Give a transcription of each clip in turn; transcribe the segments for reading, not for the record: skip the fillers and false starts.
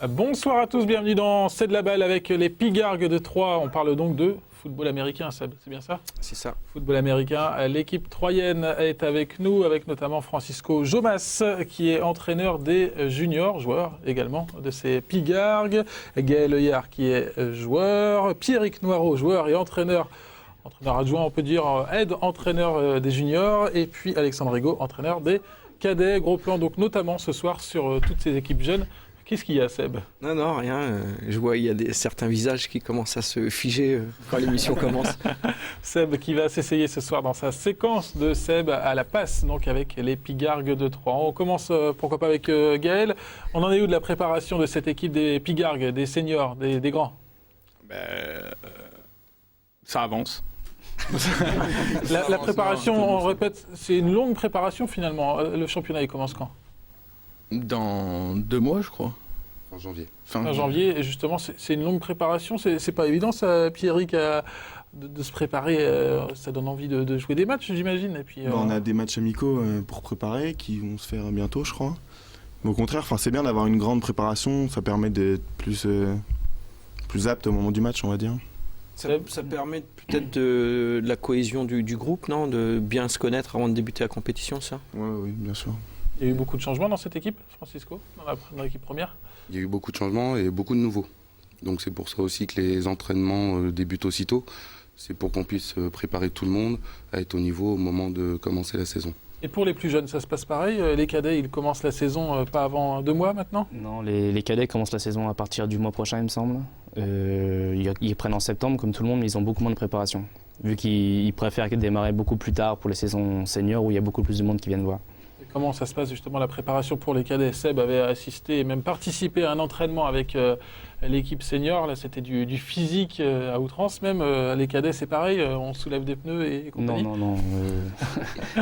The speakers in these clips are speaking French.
Bonsoir à tous, bienvenue dans C'est de la balle avec les Pigargues de Troyes. On parle donc de football américain, Seb, c'est bien ça ? C'est ça. Football américain. L'équipe troyenne est avec nous, avec notamment Francisco Jomas, qui est entraîneur des juniors, joueur également de ces Pigargues. Gaël Heuillard, qui est joueur. Pierrick Noireau, joueur et entraîneur adjoint, on peut dire aide-entraîneur des juniors. Et puis Alexandre Rigaud, entraîneur des cadets. Gros plan donc notamment ce soir sur toutes ces équipes jeunes. Qu'est-ce qu'il y a, Seb ? Non, rien. Je vois il y a certains visages qui commencent à se figer quand l'émission commence. Seb qui va s'essayer ce soir dans sa séquence de Seb à la passe, donc avec les Pigargues de Troyes. On commence pourquoi pas avec Gaël. On en est où de la préparation de cette équipe des Pigargues, des seniors, des grands ? Ça avance. La préparation, on répète, c'est une longue préparation finalement. Le championnat, il commence quand ? Dans 2 mois, je crois. En janvier. Fin janvier, et justement, c'est une longue préparation. C'est pas évident, ça, Pierrick, de se préparer. Ça donne envie de jouer des matchs, j'imagine. Et puis, on a des matchs amicaux pour préparer qui vont se faire bientôt, je crois. Mais au contraire, c'est bien d'avoir une grande préparation. Ça permet d'être plus apte au moment du match, on va dire. Ça permet peut-être de la cohésion du groupe, non ? De bien se connaître avant de débuter la compétition, ça ? Oui, bien sûr. Il y a eu beaucoup de changements dans cette équipe, Francisco, dans l'équipe première ? Il y a eu beaucoup de changements et beaucoup de nouveaux. Donc c'est pour ça aussi que les entraînements débutent aussitôt. C'est pour qu'on puisse préparer tout le monde à être au niveau au moment de commencer la saison. Et pour les plus jeunes, ça se passe pareil ? Les cadets, ils commencent la saison pas avant 2 mois maintenant ? Non, les cadets commencent la saison à partir du mois prochain, il me semble. Ils prennent en septembre, comme tout le monde, mais ils ont beaucoup moins de préparation. Vu qu'ils préfèrent démarrer beaucoup plus tard pour les saisons seniors où il y a beaucoup plus de monde qui viennent voir. Comment ça se passe justement la préparation pour les cadets ? Seb avait assisté et même participé à un entraînement avec l'équipe senior. Là, c'était du physique à outrance même. Les cadets, c'est pareil, on soulève des pneus et compagnie ? Non.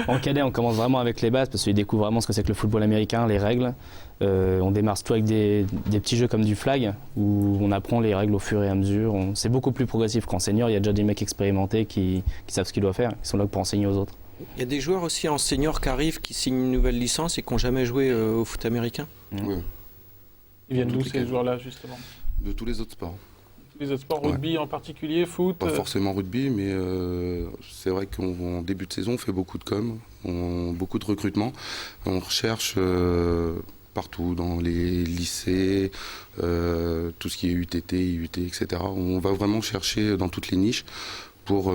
En cadet, on commence vraiment avec les bases parce qu'ils découvrent vraiment ce que c'est que le football américain, les règles. On démarre surtout avec des petits jeux comme du flag où on apprend les règles au fur et à mesure. C'est beaucoup plus progressif qu'en senior. Il y a déjà des mecs expérimentés qui savent ce qu'ils doivent faire. Ils sont là pour enseigner aux autres. Il y a des joueurs aussi en senior qui arrivent, qui signent une nouvelle licence et qui n'ont jamais joué au foot américain. Oui. Ils viennent d'où ces joueurs-là justement ? De tous les autres sports. Les autres sports, rugby en particulier, foot ? Pas forcément rugby, mais c'est vrai qu'en début de saison, on fait beaucoup de beaucoup de recrutement. On recherche partout, dans les lycées, tout ce qui est UTT, IUT, etc. On va vraiment chercher dans toutes les niches pour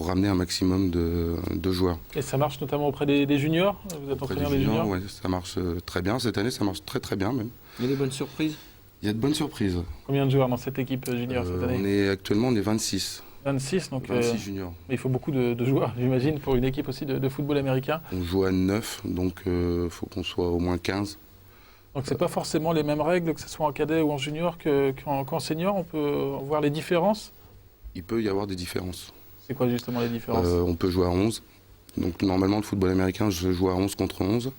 ramener un maximum de joueurs. Et ça marche notamment auprès des juniors ? Vous êtes entraîneur des juniors ? Oui, ça marche très bien. Cette année, ça marche très très bien même. Il y a des bonnes surprises ? Il y a de bonnes surprises. Combien de joueurs dans cette équipe junior cette année ? Actuellement, on est 26. 26, donc 26 juniors. Mais il faut beaucoup de joueurs, j'imagine, pour une équipe aussi de football américain. On joue à 9, donc il faut qu'on soit au moins 15. Donc c'est pas forcément les mêmes règles, que ce soit en cadet ou en junior, qu'en senior. On peut voir les différences ? Il peut y avoir des différences. C'est quoi justement les différences ? On peut jouer à 11. Donc normalement, le football américain, je joue à 11 contre 11,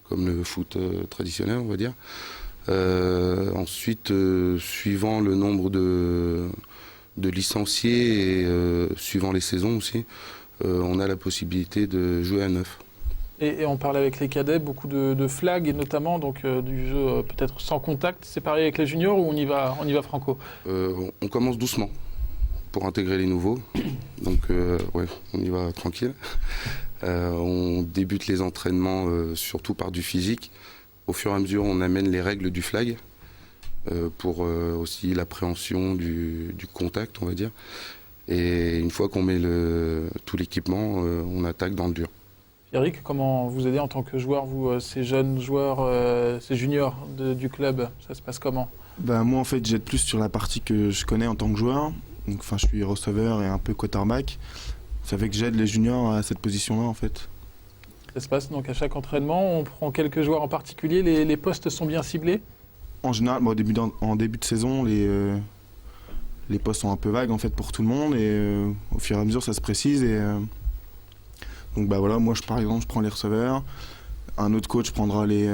comme le foot traditionnel, on va dire. Ensuite, suivant le nombre de licenciés et suivant les saisons aussi, on a la possibilité de jouer à 9. Et on parle avec les cadets, beaucoup de flags, et notamment donc, du jeu peut-être sans contact. C'est pareil avec les juniors ou on y va franco ? On commence doucement pour intégrer les nouveaux. Donc, on y va tranquille. On débute les entraînements surtout par du physique. Au fur et à mesure, on amène les règles du flag pour aussi l'appréhension du contact, on va dire. Et une fois qu'on met tout l'équipement, on attaque dans le dur. Pierrick, comment vous aidez en tant que joueur, vous, ces jeunes joueurs, ces juniors du club ? Ça se passe comment ? Moi, en fait, j'aide plus sur la partie que je connais en tant que joueur. Donc, je suis receveur et un peu quarterback. Ça fait que j'aide les juniors à cette position-là, en fait. Ça se passe donc à chaque entraînement. On prend quelques joueurs en particulier. Les postes sont bien ciblés ? En général, en début de saison, les postes sont un peu vagues en fait pour tout le monde et au fur et à mesure, ça se précise. Et donc moi, par exemple, je prends les receveurs. Un autre coach prendra les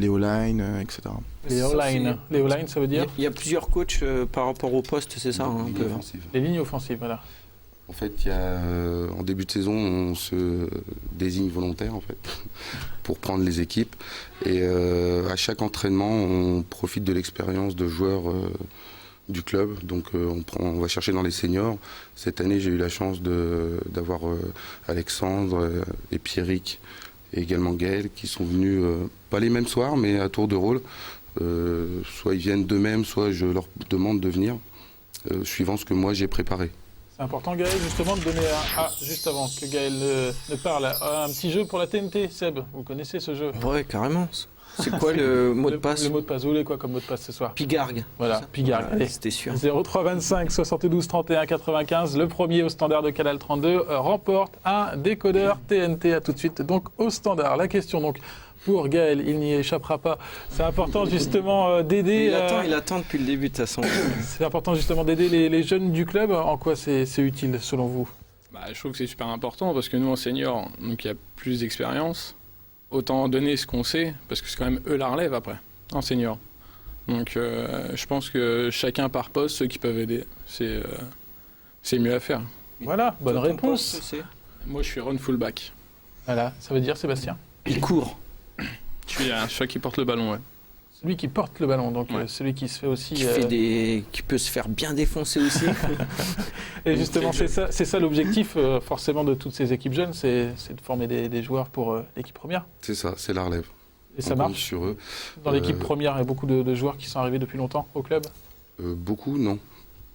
O-line, etc. Les Ça, O-line. c'est- Les O-line, ça veut dire Il y a plusieurs coachs par rapport au poste, c'est ça un Ligne peu. offensive. les lignes offensives, voilà. En fait, il y a, en début de saison, on se désigne volontaire en fait, pour prendre les équipes. Et à chaque entraînement, on profite de l'expérience de joueurs du club. Donc on va chercher dans les seniors. Cette année, j'ai eu la chance d'avoir Alexandre et Pierrick et également Gaël qui sont venus, pas les mêmes soirs, mais à tour de rôle. Soit ils viennent d'eux-mêmes, soit je leur demande de venir, suivant ce que moi j'ai préparé. C'est important, Gaël, justement, de donner juste avant que Gaël ne parle, un petit jeu pour la TNT, Seb. Vous connaissez ce jeu? Ouais, carrément. C'est quoi le mot de passe? Le mot de passe, vous voulez quoi comme mot de passe ce soir? Pigargue. Voilà, c'est ça Pigargue. Ouais, Allez. c'était sûr. 03 25 72 31 95, le premier au standard de Canal 32 remporte un décodeur TNT. À tout de suite donc au standard. La question donc pour Gaël, il n'y échappera pas. C'est important justement d'aider. Il attend depuis le début de sa son. C'est important justement d'aider les jeunes du club. En quoi c'est utile selon vous? Je trouve que c'est super important parce que nous, en senior, donc il y a plus d'expérience. Autant donner ce qu'on sait, parce que c'est quand même eux la relève après, en senior. Donc je pense que chacun par poste, ceux qui peuvent aider, c'est mieux à faire. Voilà, bonne Toi, ton réponse. poste, c'est- Moi, je suis run fullback. Voilà, ça veut dire Sébastien. Il court. Je suis celui qui porte le ballon, ouais. Celui qui porte le ballon, donc Ouais. celui qui se fait aussi. Qui peut se faire bien défoncer aussi. Et justement, c'est ça l'objectif forcément de toutes ces équipes jeunes, c'est de former des joueurs pour l'équipe première. C'est ça, c'est la relève. Et ça On compte marche. sur eux. Dans l'équipe Euh, première, il y a beaucoup de joueurs qui sont arrivés depuis longtemps au club. Beaucoup, non.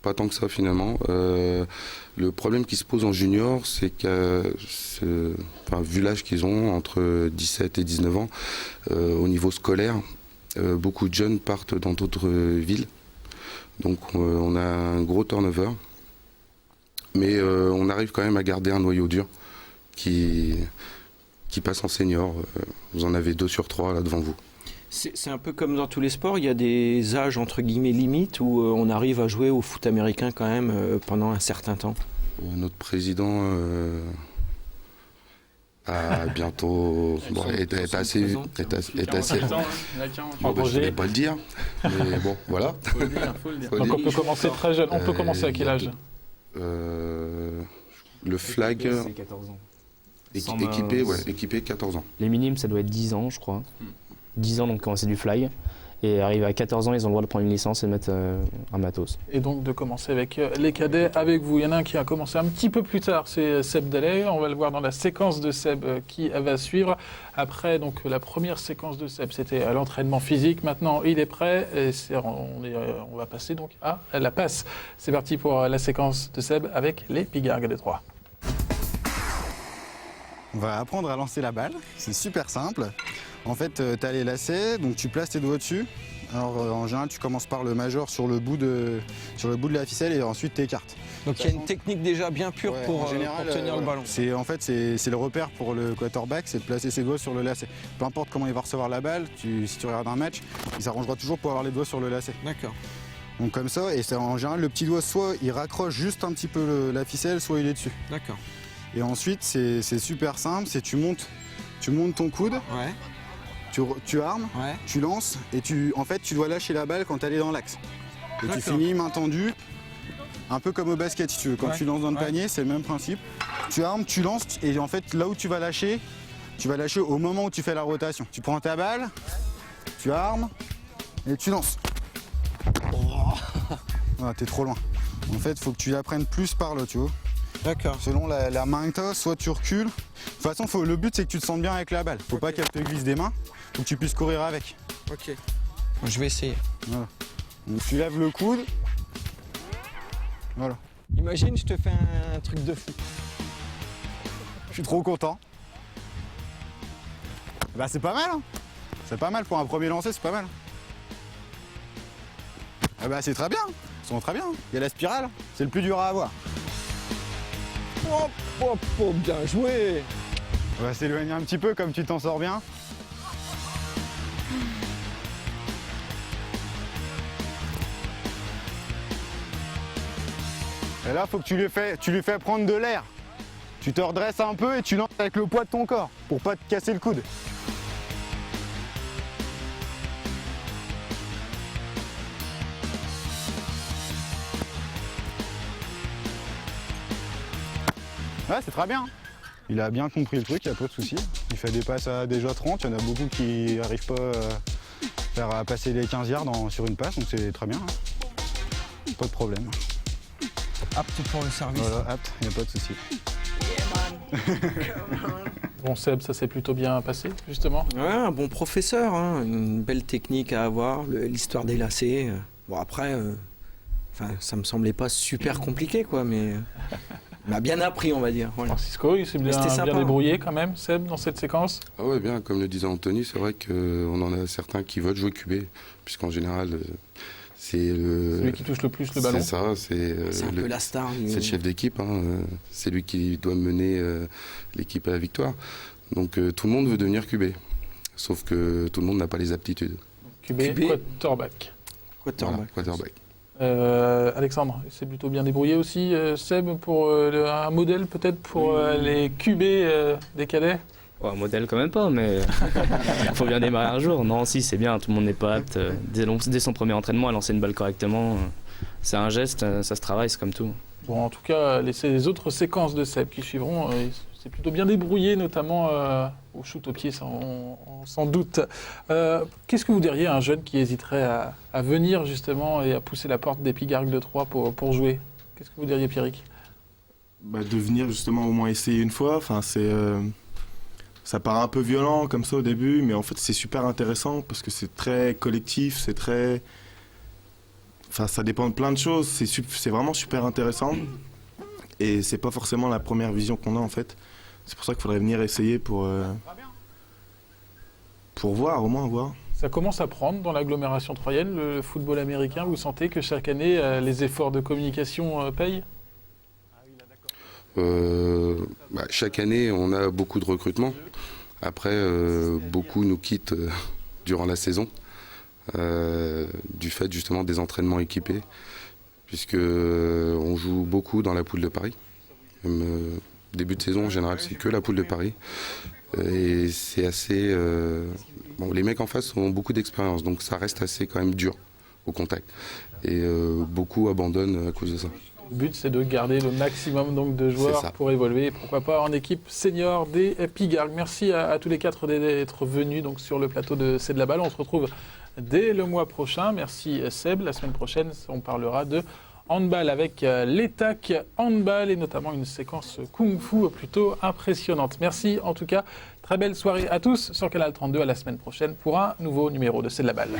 Pas tant que ça finalement. Le problème qui se pose en junior, c'est que, vu l'âge qu'ils ont, entre 17 et 19 ans, au niveau scolaire, beaucoup de jeunes partent dans d'autres villes. Donc on a un gros turnover. Mais on arrive quand même à garder un noyau dur qui passe en senior. Vous en avez 2 sur 3 là devant vous. C'est un peu comme dans tous les sports, il y a des âges entre guillemets limites où on arrive à jouer au foot américain quand même pendant un certain temps. Notre président a bientôt est assez. Il a 40 ans, hein. Il a 40 ans. Bon, je ne Roger. vais pas le dire, mais bon, voilà. Faut le dire, faut le dire. Faut Donc dire. on peut commencer très jeune. On peut commencer à il y quel a âge? Le flag C'est 14 ans. équipé 14 ans. Les minimes, ça doit être 10 ans, je crois. Hmm. 10 ans, donc commencer du fly. Et arrivé à 14 ans, ils ont le droit de prendre une licence et de mettre un matos. Et donc de commencer avec les cadets, avec vous. Il y en a un qui a commencé un petit peu plus tard, c'est Seb Dallet. On va le voir dans la séquence de Seb qui va suivre. Après, donc la première séquence de Seb, c'était à l'entraînement physique. Maintenant, il est prêt et on va passer donc à la passe. C'est parti pour la séquence de Seb avec les Pigargues des 3. On va apprendre à lancer la balle, c'est super simple. En fait, tu as les lacets, donc tu places tes doigts dessus. Alors en général, tu commences par le major sur le bout de la ficelle et ensuite tu écartes. Donc il y a une technique déjà bien pure Ouais, pour en général, tenir le ballon. C'est le repère pour le quarterback, c'est de placer ses doigts sur le lacet. Peu importe comment il va recevoir la balle, si tu regardes un match, il s'arrangera toujours pour avoir les doigts sur le lacet. D'accord. Donc comme ça, et c'est en général le petit doigt, soit il raccroche juste un petit peu la ficelle, soit il est dessus. D'accord. Et ensuite, c'est super simple, c'est tu montes ton coude, Ouais. tu armes, Ouais. tu lances et tu dois lâcher la balle quand elle est dans l'axe. Et tu D'accord. finis main tendue, un peu comme au basket si tu veux. Quand Ouais, tu lances dans le ouais. panier, c'est le même principe. Tu armes, tu lances et en fait là où tu vas lâcher au moment où tu fais la rotation. Tu prends ta balle, tu armes et tu lances. Ah, t'es trop loin. En fait, faut que tu la prennes plus par là, tu vois. D'accord. Selon la main que t'as, soit tu recules. De toute façon, le but c'est que tu te sentes bien avec la balle. Faut pas qu'elle te glisse des mains, faut que tu puisses courir avec. Ok. Je vais essayer. Donc tu lèves le coude. Voilà. Imagine, je te fais un truc de fou. Je suis trop content. Bah c'est pas mal, hein. C'est pas mal pour un premier lancer, c'est pas mal. Ah bah c'est très bien. Ils sont très bien. Il y a la spirale, c'est le plus dur à avoir. Oh, bien joué. On va s'éloigner un petit peu comme tu t'en sors bien. Et là, faut que tu lui fais prendre de l'air. Tu te redresses un peu et tu lances avec le poids de ton corps pour pas te casser le coude. Ouais, c'est très bien. Il a bien compris le truc, il n'y a pas de souci. Il fait des passes à déjà 30, il y en a beaucoup qui n'arrivent pas à passer les 15 yards sur une passe, donc c'est très bien. Pas de problème. Apte pour le service. Voilà, apte, il n'y a pas de souci. Bon, Seb, ça s'est plutôt bien passé, justement. Ouais, un bon professeur, hein, une belle technique à avoir, l'histoire des lacets. Bon, après, ça me semblait pas super compliqué, quoi, mais on a bien appris, on va dire. Voilà. Francisco, il s'est bien sympa, hein. débrouillé quand même, Seb, dans cette séquence. Ah ouais, bien, comme le disait Anthony, c'est vrai qu'on en a certains qui veulent jouer QB, puisqu'en général, c'est Celui qui touche le plus le ballon. C'est ça, C'est un peu la star. c'est le chef d'équipe, hein, c'est lui qui doit mener l'équipe à la victoire. Donc tout le monde veut devenir QB, sauf que tout le monde n'a pas les aptitudes. QB, quarterback. Quarterback. Alexandre, c'est plutôt bien débrouillé aussi, Seb, pour un modèle peut-être pour les QB des cadets. Ouais, un modèle quand même pas, mais il faut bien démarrer un jour. Non, si, c'est bien, tout le monde n'est pas apte. Dès son premier entraînement à lancer une balle correctement, c'est un geste, ça se travaille, c'est comme tout. Bon, en tout cas, les autres séquences de Seb qui suivront, c'est plutôt bien débrouillé, notamment au shoot au pied, ça, on s'en doute. Qu'est-ce que vous diriez à un jeune qui hésiterait à venir justement et à pousser la porte des Pigargues de Troyes pour jouer? Qu'est-ce que vous diriez, Pierrick? De venir justement au moins essayer une fois, ça paraît un peu violent comme ça au début, mais en fait c'est super intéressant parce que c'est très collectif, c'est très... ça dépend de plein de choses, c'est vraiment super intéressant. Et c'est pas forcément la première vision qu'on a en fait. C'est pour ça qu'il faudrait venir essayer pour voir, au moins voir. Ça commence à prendre dans l'agglomération troyenne, le football américain. Vous sentez que chaque année, les efforts de communication payent? Chaque année, on a beaucoup de recrutements. Après, beaucoup nous quittent durant la saison, du fait justement des entraînements équipés, puisque on joue beaucoup dans la poule de Paris. Même, début de saison, en général, c'est que la poule de Paris. Et c'est assez... les mecs en face ont beaucoup d'expérience, donc ça reste assez quand même dur au contact. Et beaucoup abandonnent à cause de ça. Le but, c'est de garder le maximum donc, de joueurs pour évoluer, pourquoi pas en équipe senior des Pigargues. Merci à tous les quatre d'être venus donc, sur le plateau de C'est de la balle. On se retrouve dès le mois prochain. Merci Seb. La semaine prochaine, on parlera de handball avec l'ETAC handball et notamment une séquence kung-fu plutôt impressionnante. Merci en tout cas. Très belle soirée à tous sur Canal 32. À la semaine prochaine pour un nouveau numéro de C'est de la balle.